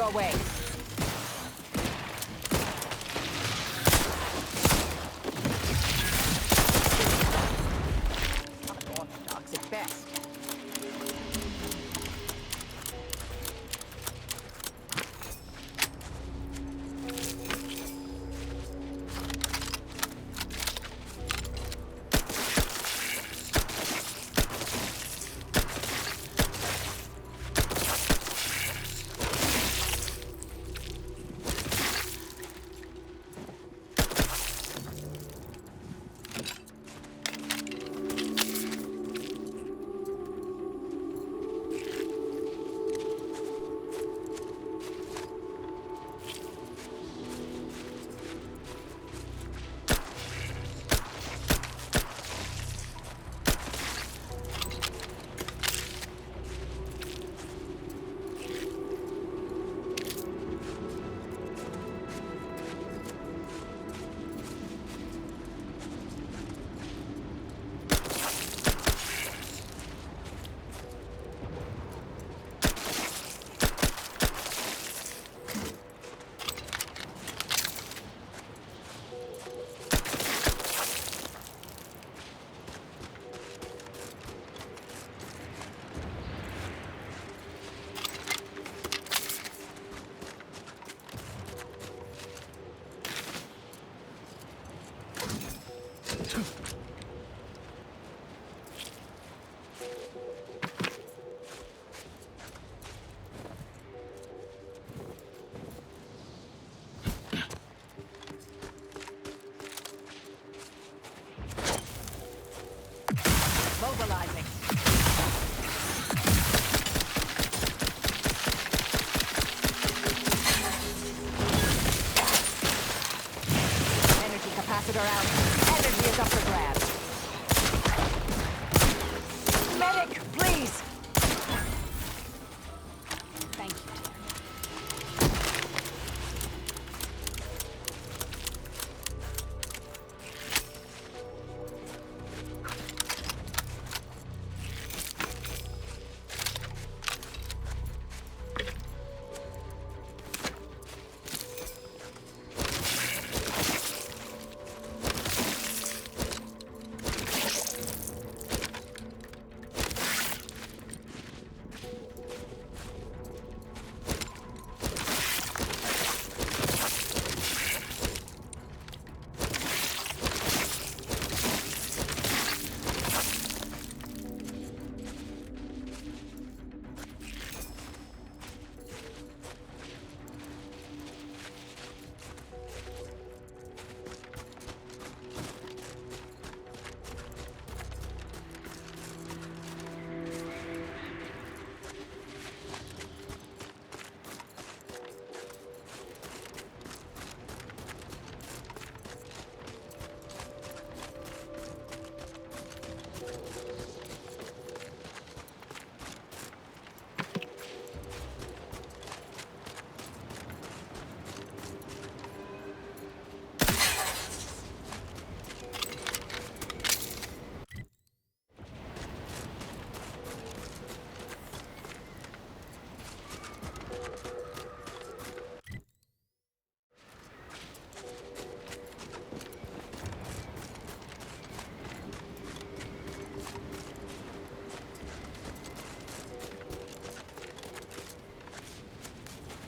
your way. Unorthodox at best. Mobilizing. Energy capacitor out. Energy is up for grabs. Medic, please. Thank you.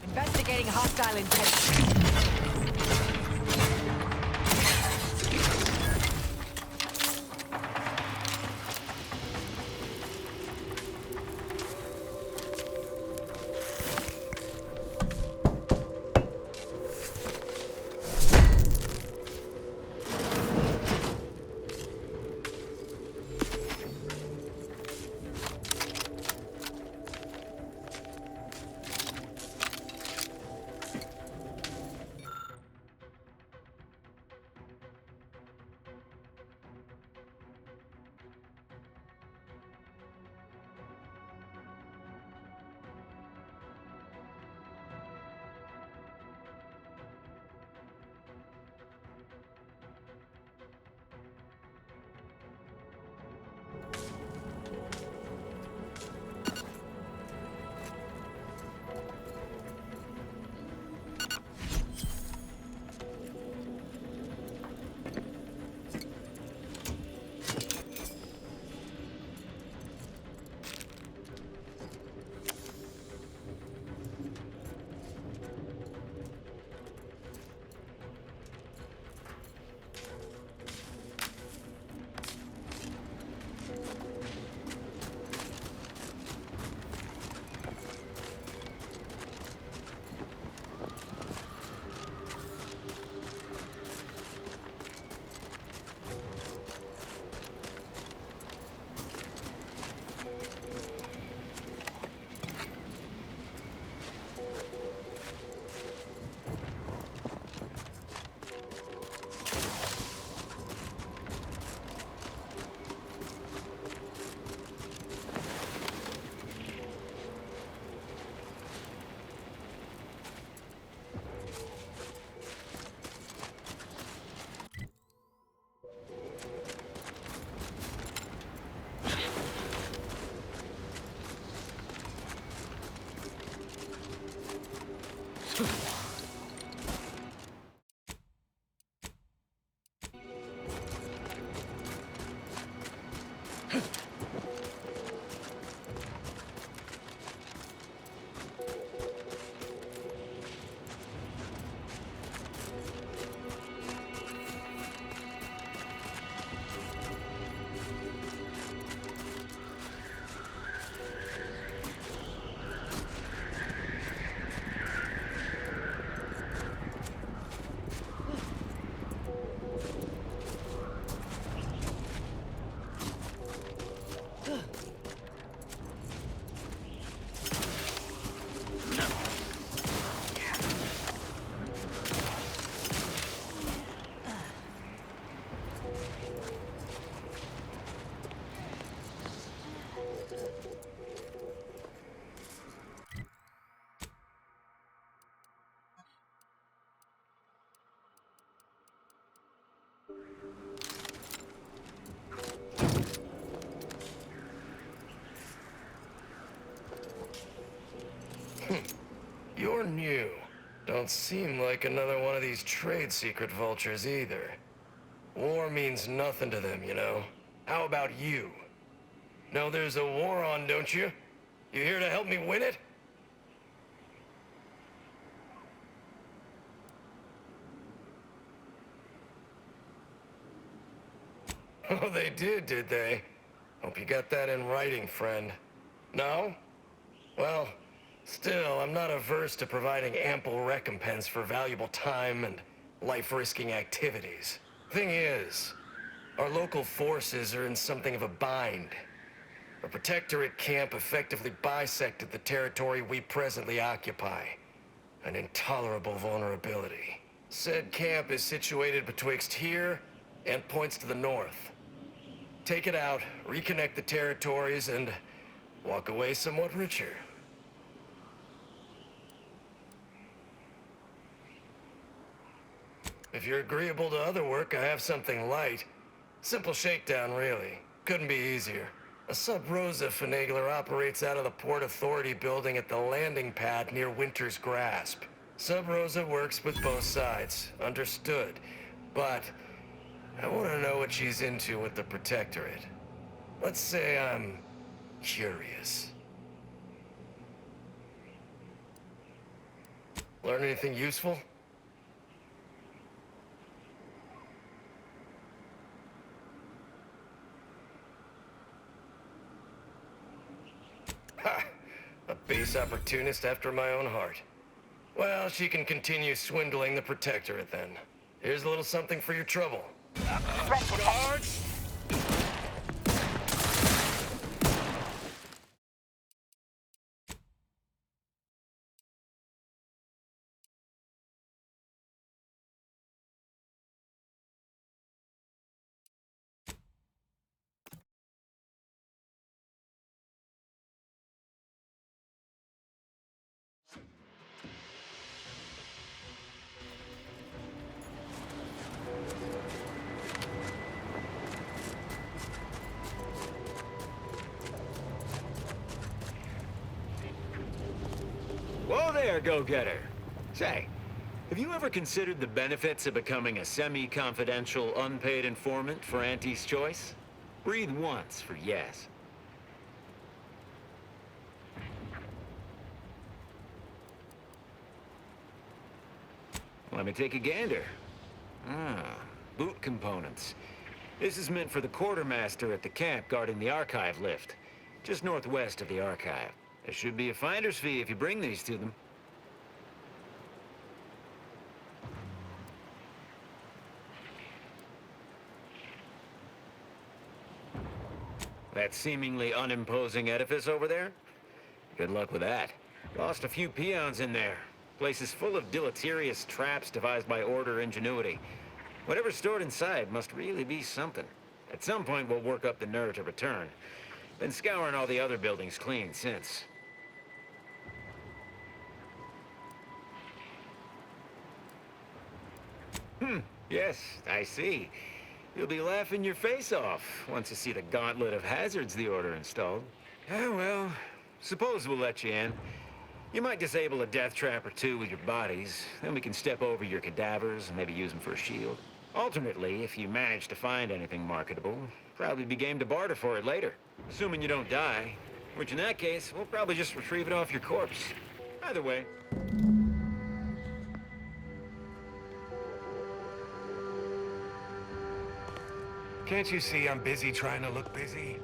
Investigating hostile intent. don't seem like another one of these trade secret vultures either. War means nothing to them, you know. How about you? Know there's a war on, don't you? You here to help me win it? Oh, they did they? Hope you got that in writing, friend. No? Well, still, I'm not averse to providing ample recompense for valuable time and life-risking activities. Thing is, our local forces are in something of a bind. The Protectorate camp effectively bisected the territory we presently occupy. An intolerable vulnerability. Said camp is situated betwixt here and points to the north. Take it out, reconnect the territories, and walk away somewhat richer. If you're agreeable to other work, I have something light. Simple shakedown, really. Couldn't be easier. A Sub-Rosa finagler operates out of the Port Authority building at the landing pad near Winter's Grasp. Sub-Rosa works with both sides, understood. But I want to know what she's into with the Protectorate. Let's say I'm curious. Learn anything useful? Ha! A base opportunist after my own heart. Well, she can continue swindling the Protectorate then. Here's a little something for your trouble. Guards! Whoa there, go-getter. Say, have you ever considered the benefits of becoming a semi-confidential, unpaid informant for Auntie's Choice? Breathe once for yes. Let me take a gander. Boot components. This is meant for the quartermaster at the camp guarding the archive lift, just northwest of the archive. There should be a finder's fee if you bring these to them. That seemingly unimposing edifice over there? Good luck with that. Lost a few peons in there. Place is full of deleterious traps devised by Order ingenuity. Whatever's stored inside must really be something. At some point, we'll work up the nerve to return. Been scouring all the other buildings clean since. Yes, I see. You'll be laughing your face off once you see the gauntlet of hazards the Order installed. Ah, well, suppose we'll let you in. You might disable a death trap or two with your bodies, then we can step over your cadavers and maybe use them for a shield. Alternately, if you manage to find anything marketable, probably be game to barter for it later. Assuming you don't die, which in that case, we'll probably just retrieve it off your corpse. Either way. Can't you see I'm busy trying to look busy?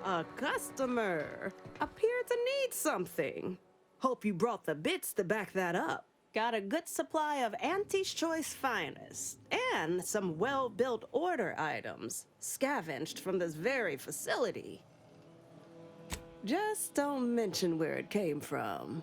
A customer appeared to need something. Hope you brought the bits to back that up. Got a good supply of Auntie's Choice finest and some well-built Order items scavenged from this very facility. Just don't mention where it came from.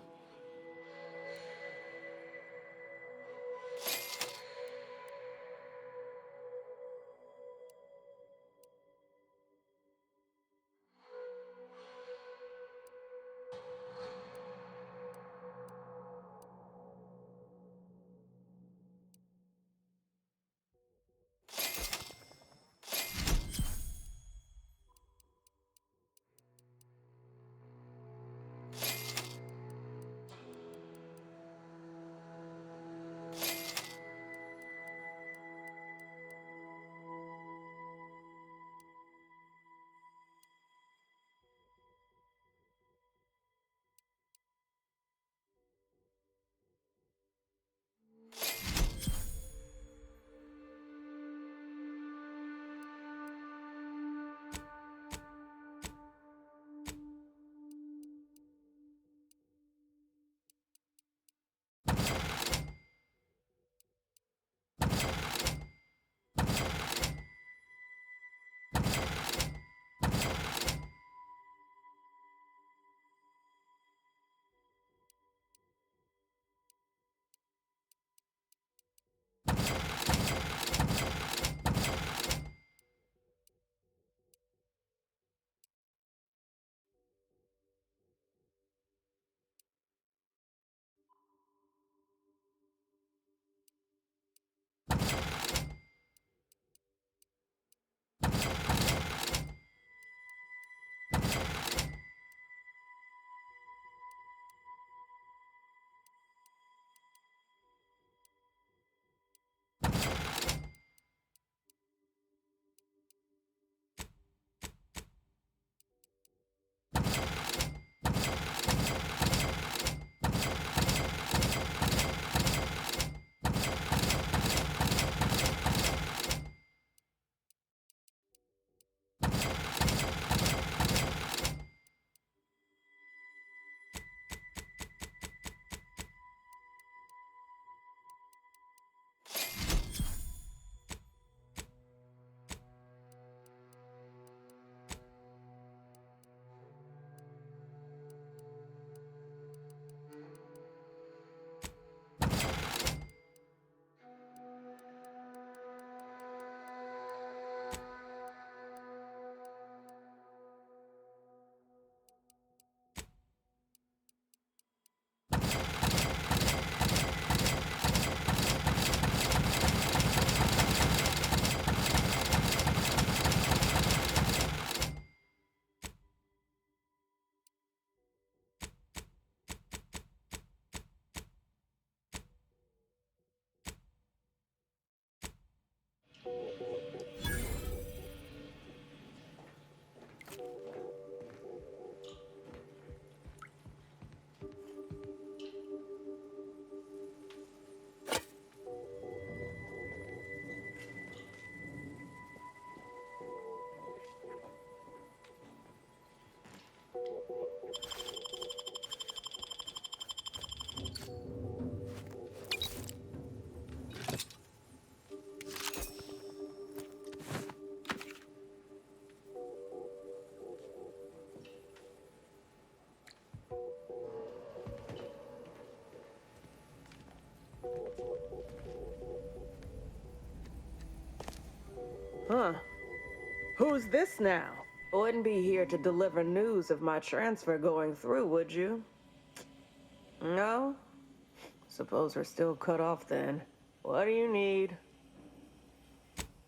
Huh. Who's this now? Wouldn't be here to deliver news of my transfer going through, would you? No? Suppose we're still cut off then. What do you need?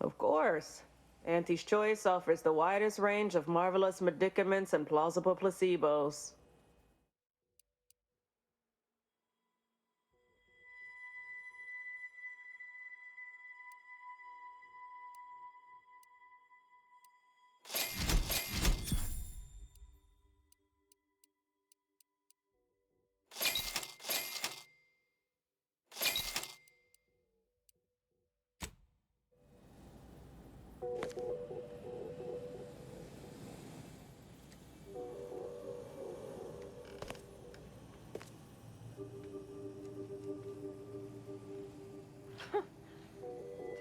Of course. Auntie's Choice offers the widest range of marvelous medicaments and plausible placebos.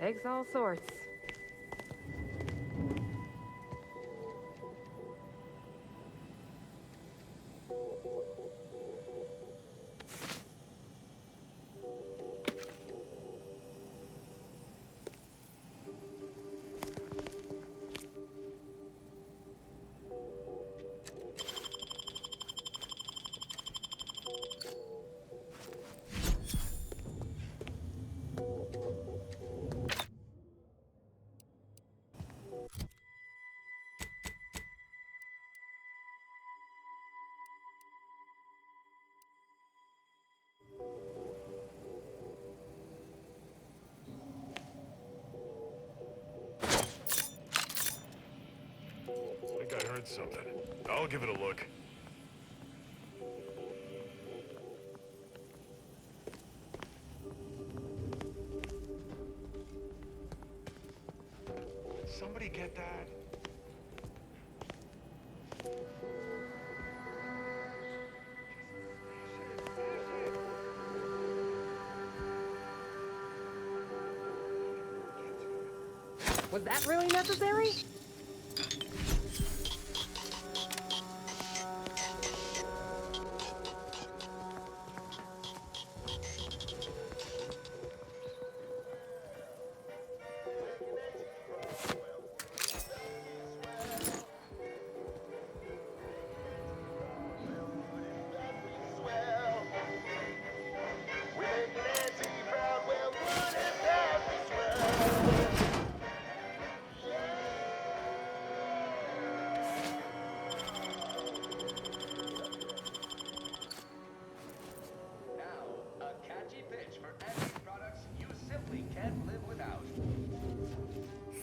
Takes all sorts. said something. I'll give it a look. Somebody get that? Was that really necessary?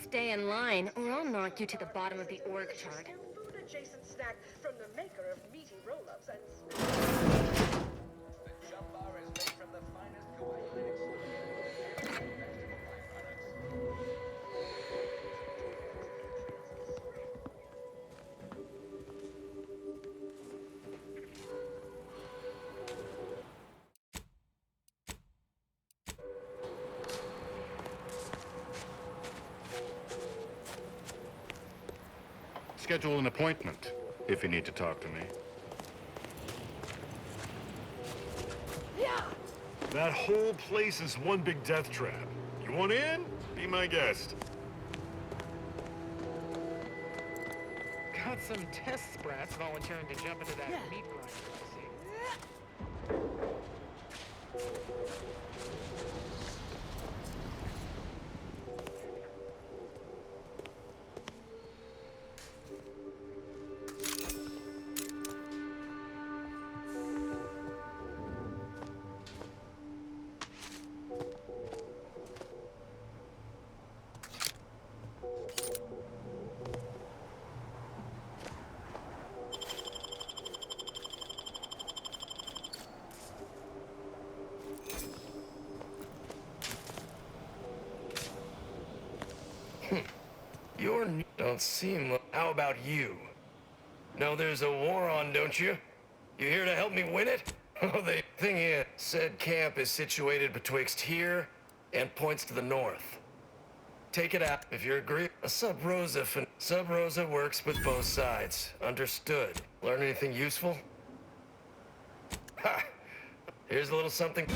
Stay in line, or I'll knock you to the bottom of the org chart. Food-adjacent snack from the maker of meaty roll-ups and... The jump bar is made from the finest coagulated vegetable Schedule an appointment if you need to talk to me. That whole place is one big death trap. You want in? Be my guest. Got some test sprats volunteering to jump into that meat grinder, I see. Don't seem... How about you? Know there's a war on, don't you? You here to help me win it? Oh, the thing is, said camp is situated betwixt here and points to the north. Take it out if you agree. A sub-Rosa Sub-Rosa works with both sides. Understood. Learn anything useful? Ha! Here's a little something.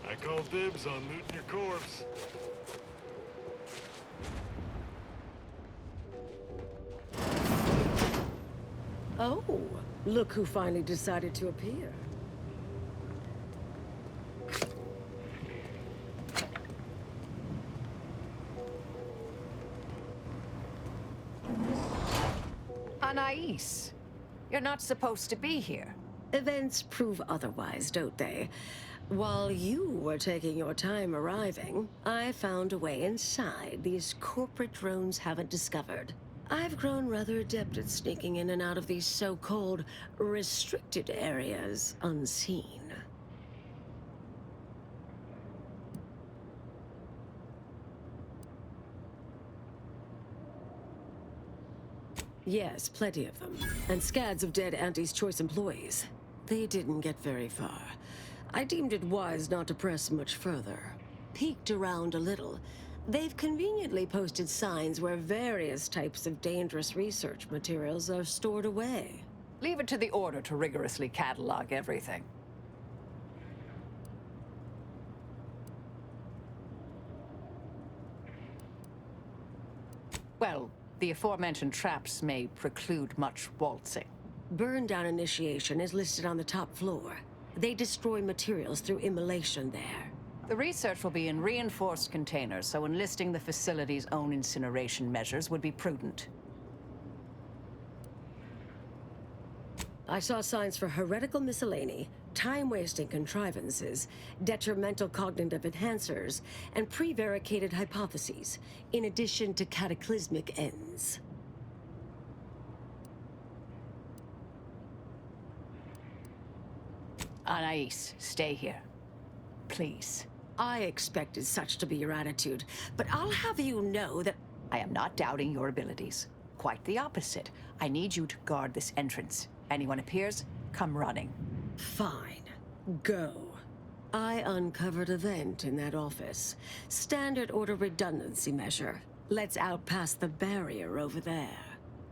I call dibs on looting your corpse. Oh, look who finally decided to appear. Anais, you're not supposed to be here. Events prove otherwise, don't they? While you were taking your time arriving, I found a way inside these corporate drones haven't discovered. I've grown rather adept at sneaking in and out of these so-called restricted areas unseen. Yes, plenty of them. And scads of dead Auntie's Choice employees. They didn't get very far. I deemed it wise not to press much further. Peeked around a little. They've conveniently posted signs where various types of dangerous research materials are stored away. Leave it to the Order to rigorously catalog everything. Well, the aforementioned traps may preclude much waltzing. Burn down initiation is listed on the top floor. They destroy materials through immolation there. The research will be in reinforced containers, so enlisting the facility's own incineration measures would be prudent. I saw signs for heretical miscellany, time-wasting contrivances, detrimental cognitive enhancers, and prevaricated hypotheses, in addition to cataclysmic ends. Anais, stay here. Please. I expected such to be your attitude, but I'll have you know that I am not doubting your abilities. Quite the opposite. I need you to guard this entrance. Anyone appears, come running. Fine. Go. I uncovered a vent in that office. Standard order redundancy measure. Let's out past the barrier over there.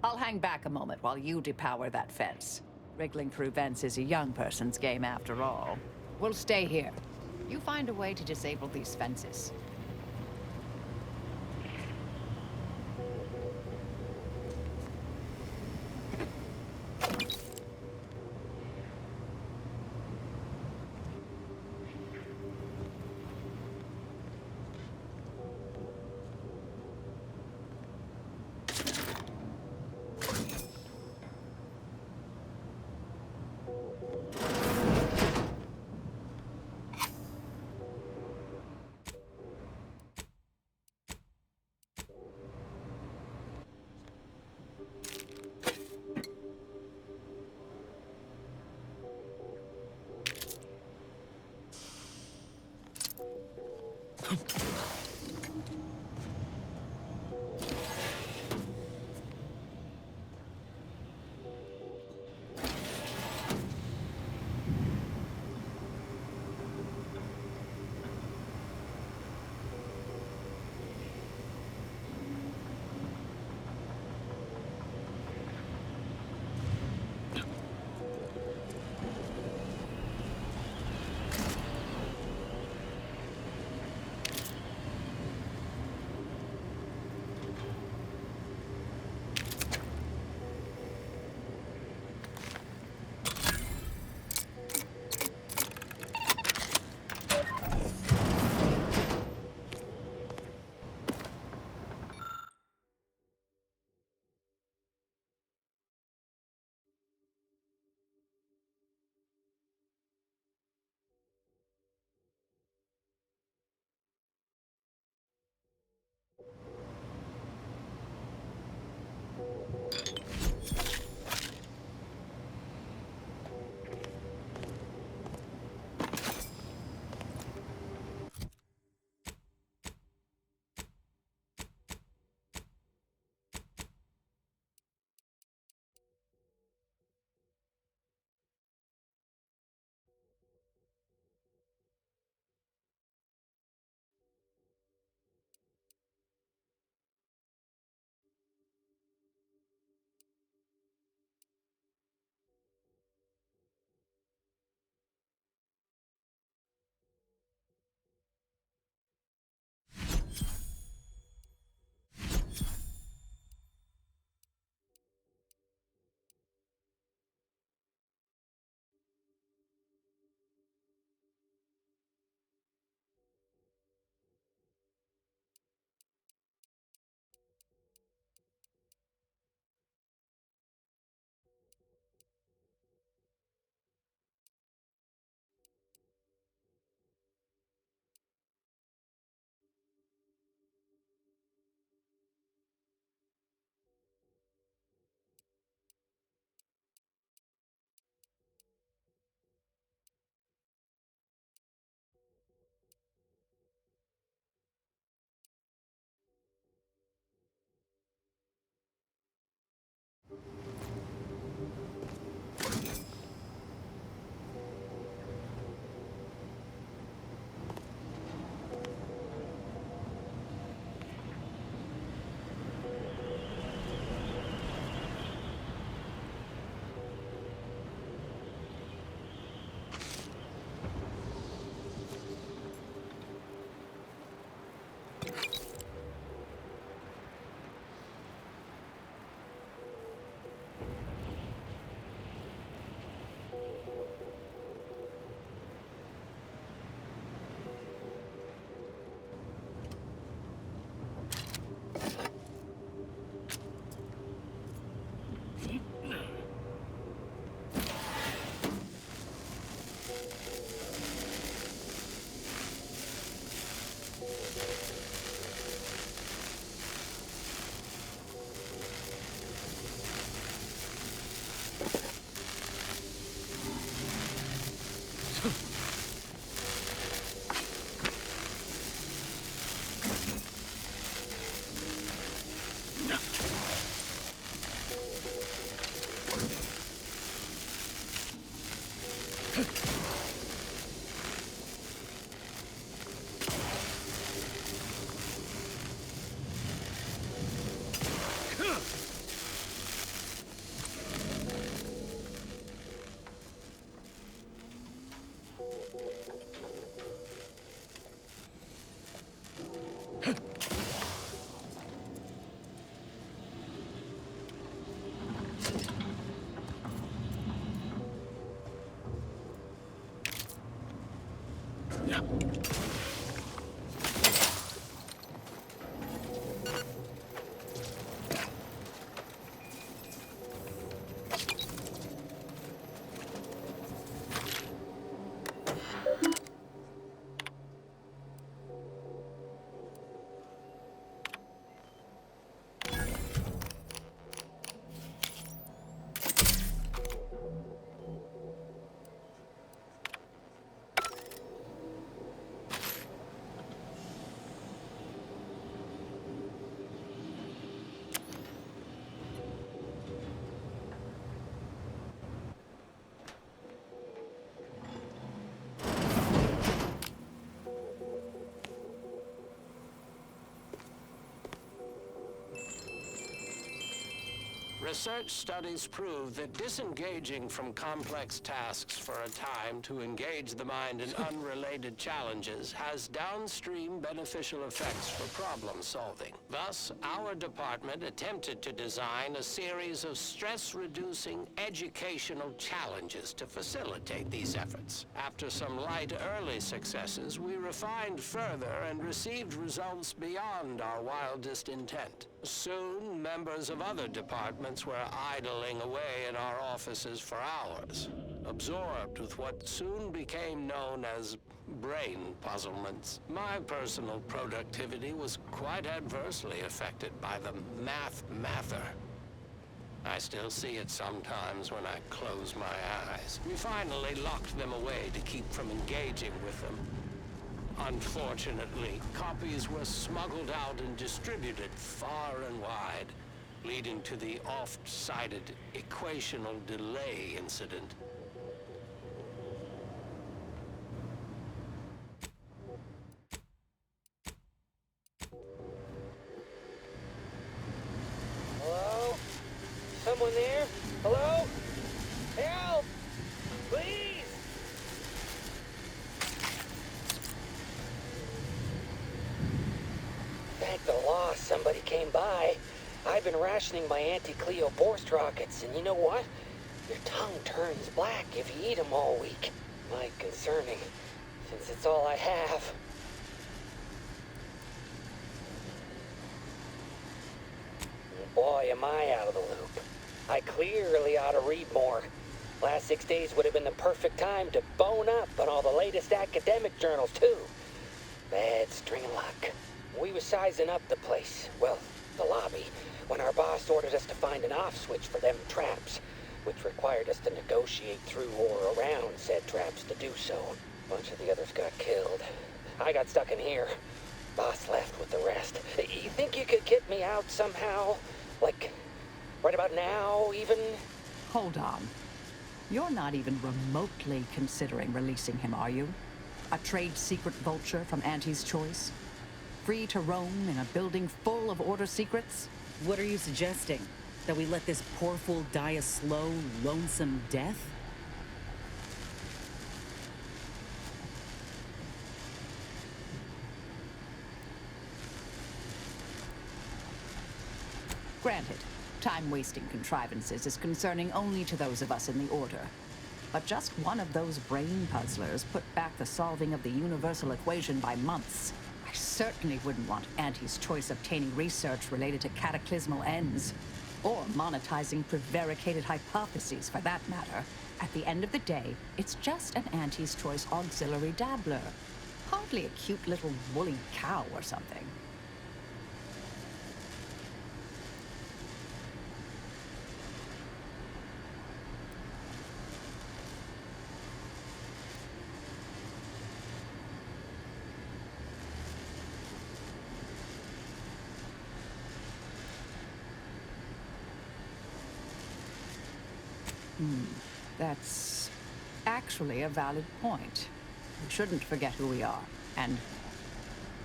I'll hang back a moment while you depower that fence. Wriggling through vents is a young person's game after all. We'll stay here. You find a way to disable these fences. Research studies prove that disengaging from complex tasks for a time to engage the mind in unrelated challenges has downstream beneficial effects for problem solving. Thus, our department attempted to design a series of stress-reducing educational challenges to facilitate these efforts. After some light early successes, we refined further and received results beyond our wildest intent. Soon, members of other departments were idling away in our offices for hours, absorbed with what soon became known as brain puzzlements. My personal productivity was quite adversely affected by the mather. I still see it sometimes when I close my eyes. We finally locked them away to keep from engaging with them. Unfortunately, copies were smuggled out and distributed far and wide, leading to the oft-cited equational delay incident. Hello? Someone there? Hello? Help! Please! Thank the law somebody came by. I've been rationing my anti-Cleo Borst rockets, and you know what? Your tongue turns black if you eat them all week. Might concerning, since it's all I have. Boy, am I out of the loop. I clearly ought to read more. Last 6 days would have been the perfect time to bone up on all the latest academic journals, too. Bad string of luck. We was sizing up the place, well, the lobby, when our boss ordered us to find an off switch for them traps, which required us to negotiate through or around said traps to do so. A bunch of the others got killed. I got stuck in here. Boss left with the rest. You think you could get me out somehow? Like, right about now, even? Hold on. You're not even remotely considering releasing him, are you? A trade secret vulture from Auntie's choice? Free to roam in a building full of order secrets? What are you suggesting? That we let this poor fool die a slow, lonesome death? Granted, time-wasting contrivances is concerning only to those of us in the Order. But just one of those brain puzzlers put back the solving of the universal equation by months. I certainly wouldn't want Auntie's choice obtaining research related to cataclysmal ends, or monetizing prevaricated hypotheses for that matter. At the end of the day, it's just an Auntie's choice auxiliary dabbler. Hardly a cute little woolly cow or something. That's actually a valid point. We shouldn't forget who we are, and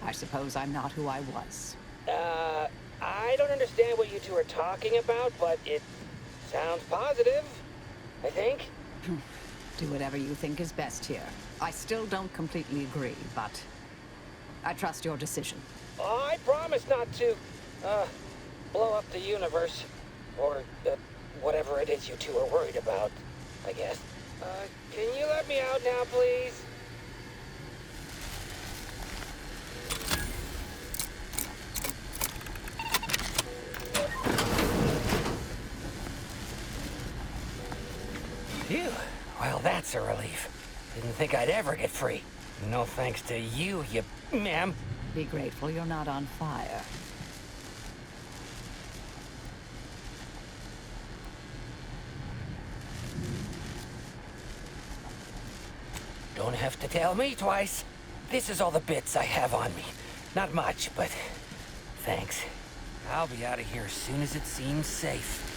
I suppose I'm not who I was. I don't understand what you two are talking about, but it sounds positive, I think. Do whatever you think is best here. I still don't completely agree, but I trust your decision. I promise not to, blow up the universe. Or, whatever it is you two are worried about, I guess. Can you let me out now, please? Phew. Well, that's a relief. Didn't think I'd ever get free. No thanks to you, ma'am. Be grateful you're not on fire. Don't have to tell me twice. This is all the bits I have on me. Not much, but thanks. I'll be out of here as soon as it seems safe.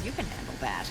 You can handle that.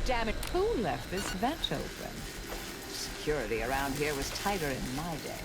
damn it, who left this vent open? Security around here was tighter in my day.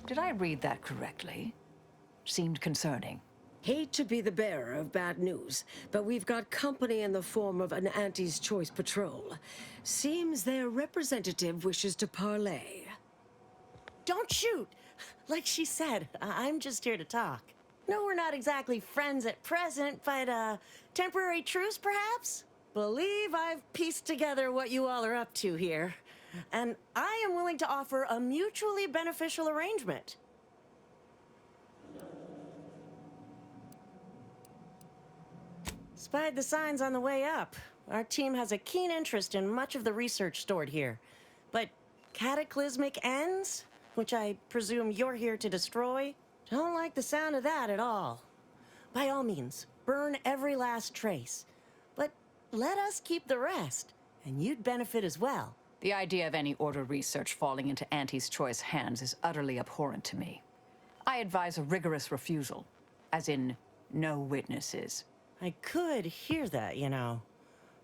Did I read that correctly? Seemed concerning. Hate to be the bearer of bad news, but we've got company in the form of an Auntie's Choice patrol. Seems their representative wishes to parley. Don't shoot! Like she said, I'm just here to talk. No, we're not exactly friends at present, but, temporary truce, perhaps? Believe I've pieced together what you all are up to here. And I am willing to offer a mutually beneficial arrangement. Spied the signs on the way up. Our team has a keen interest in much of the research stored here. But cataclysmic ends, which I presume you're here to destroy, don't like the sound of that at all. By all means, burn every last trace. But let us keep the rest, and you'd benefit as well. The idea of any Order research falling into Auntie's Choice hands is utterly abhorrent to me. I advise a rigorous refusal, as in no witnesses. I could hear that, you know.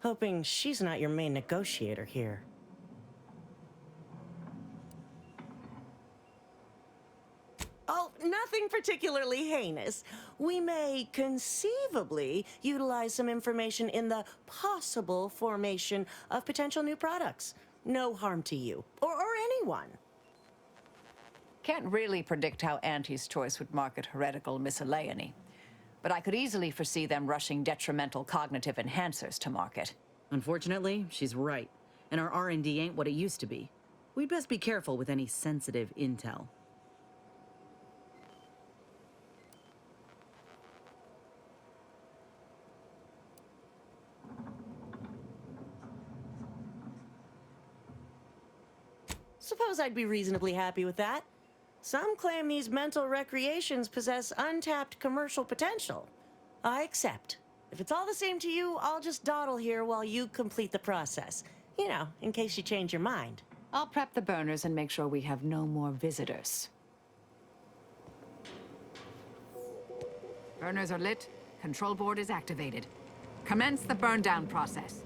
Hoping she's not your main negotiator here. Oh, nothing particularly heinous. We may conceivably utilize some information in the possible formation of potential new products. No harm to you, or anyone. Can't really predict how Auntie's Choice would market heretical miscellany. But I could easily foresee them rushing detrimental cognitive enhancers to market. Unfortunately, she's right. And our R&D ain't what it used to be. We'd best be careful with any sensitive intel. Suppose I'd be reasonably happy with that. Some claim these mental recreations possess untapped commercial potential. I accept. If it's all the same to you, I'll just dawdle here while you complete the process. You know, in case you change your mind. I'll prep the burners and make sure we have no more visitors. Burners are lit. Control board is activated. Commence the burn down process.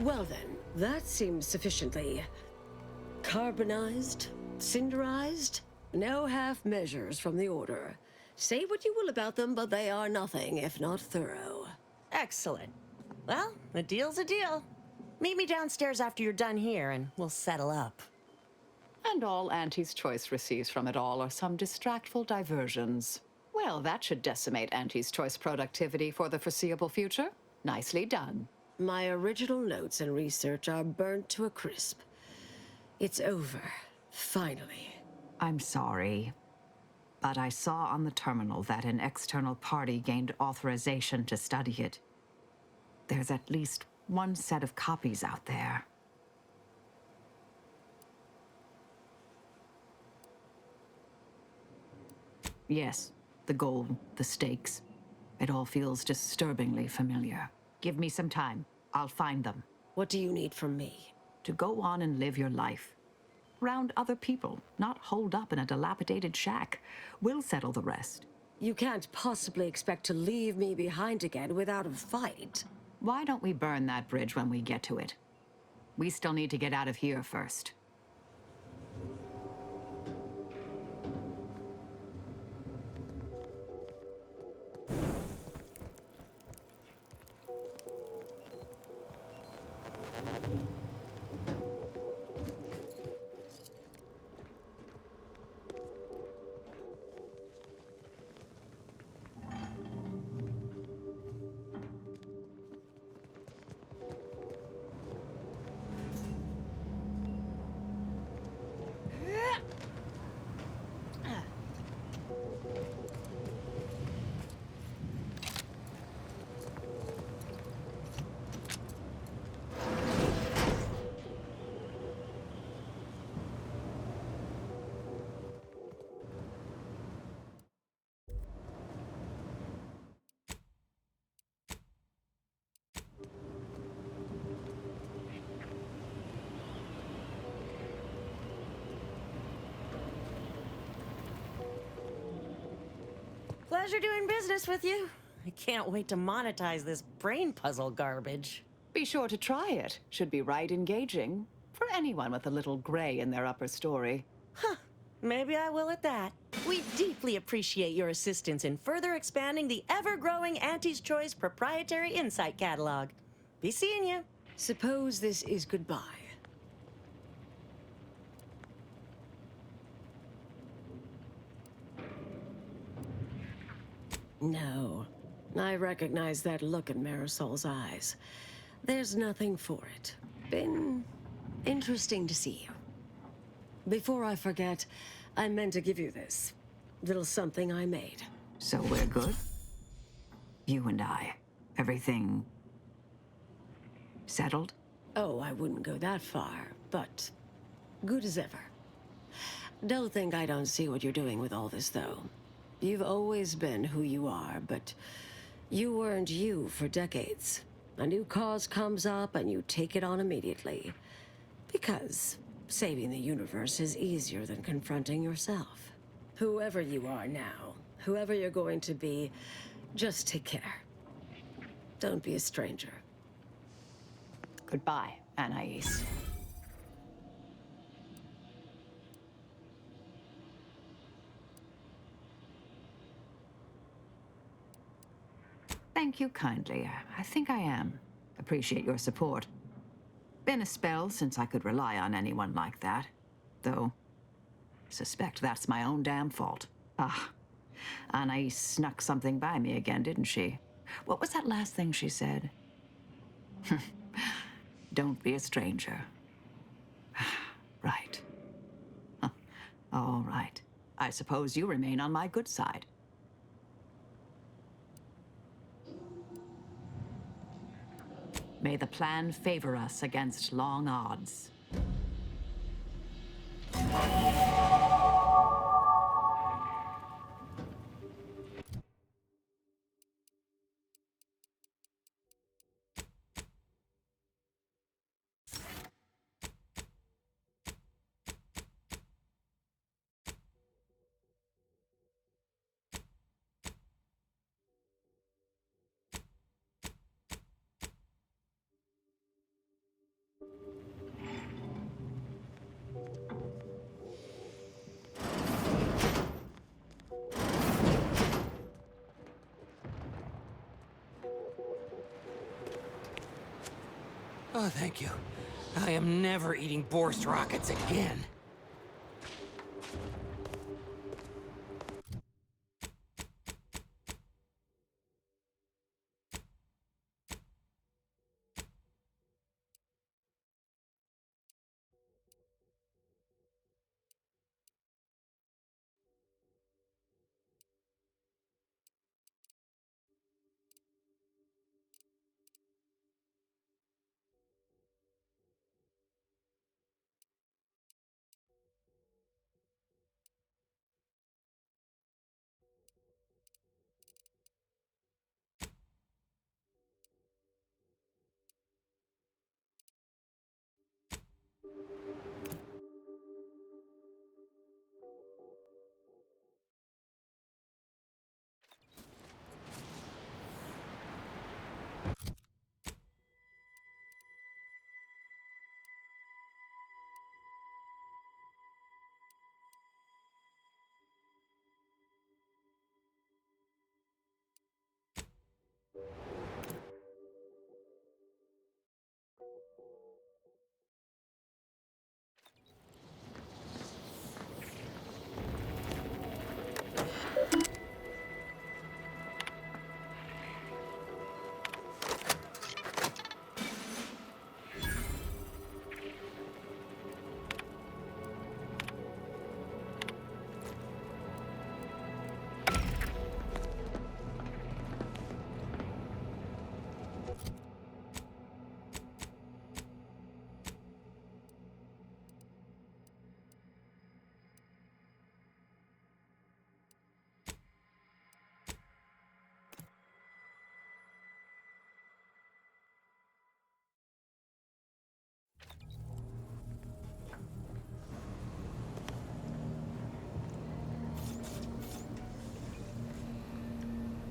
Well then, that seems sufficiently carbonized, cinderized. No half measures from the Order. Say what you will about them, but they are nothing if not thorough. Excellent. Well, a deal's a deal. Meet me downstairs after you're done here, and we'll settle up. And all Auntie's Choice receives from it all are some distractful diversions. Well, that should decimate Auntie's Choice productivity for the foreseeable future. Nicely done. My original notes and research are burnt to a crisp. It's over, finally. I'm sorry, but I saw on the terminal that an external party gained authorization to study it. There's at least one set of copies out there. Yes, the goal, the stakes. It all feels disturbingly familiar. Give me some time. I'll find them. What do you need from me? To go on and live your life. Around other people, not holed up in a dilapidated shack. We'll settle the rest. You can't possibly expect to leave me behind again without a fight. Why don't we burn that bridge when we get to it? We still need to get out of here first. Pleasure doing business with you. I can't wait to monetize this brain puzzle garbage. Be sure to try it. Should be right engaging. For anyone with a little gray in their upper story. Huh. Maybe I will at that. We deeply appreciate your assistance in further expanding the ever-growing Auntie's Choice proprietary insight catalog. Be seeing you. Suppose this is goodbye. No. I recognize that look in Marisol's eyes. There's nothing for it. Been interesting to see you. Before I forget, I meant to give you this. Little something I made. So we're good? You and I. Everything... settled? Oh, I wouldn't go that far, but good as ever. Don't think I don't see what you're doing with all this, though. You've always been who you are, but you weren't you for decades. A new cause comes up and you take it on immediately. Because saving the universe is easier than confronting yourself. Whoever you are now, whoever you're going to be, just take care. Don't be a stranger. Goodbye, Anais. Thank you kindly. I think I am. Appreciate your support. Been a spell since I could rely on anyone like that. Though, suspect that's my own damn fault. Ah, Anais snuck something by me again, didn't she? What was that last thing she said? Don't be a stranger. Right. Huh. All right. I suppose you remain on my good side. May the plan favor us against long odds. Oh, thank you. I am never eating Borst rockets again.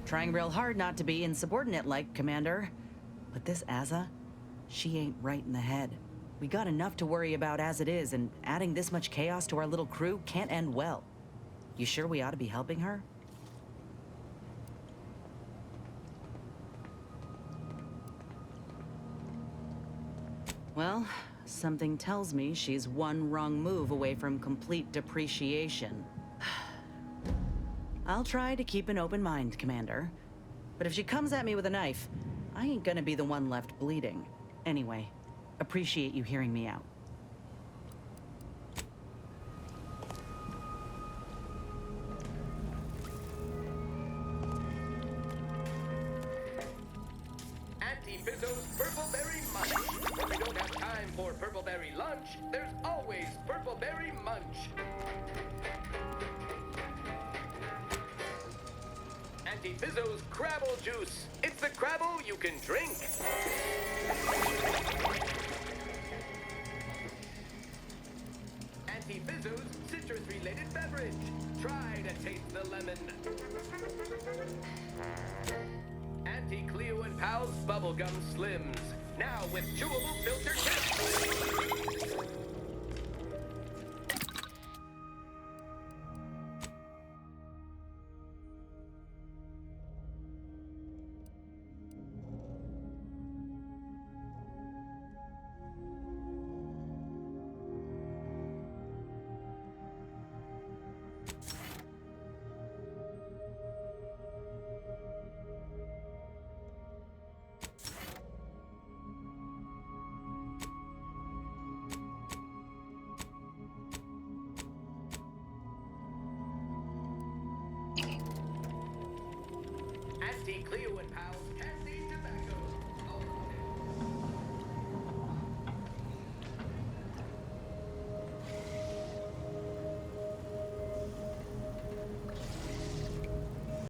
Trying real hard not to be insubordinate-like, Commander. But this Azza, she ain't right in the head. We got enough to worry about as it is, and adding this much chaos to our little crew can't end well. You sure we ought to be helping her? Well, something tells me she's one wrong move away from complete depreciation. I'll try to keep an open mind, Commander. But if she comes at me with a knife, I ain't gonna be the one left bleeding. Anyway, appreciate you hearing me out. Auntie Fizzo's Purple-Berry Munch. When we don't have time for Purple-Berry lunch, there's always Purple-Berry Munch. Auntie Fizzo's Crabble Juice. It's the Crabble you can drink. Auntie Fizzo's citrus-related beverage. Try to taste the lemon. Auntie Cleo and Pal's Bubblegum Slims. Now with chewable filter tips. Auntie Cleo and Pal's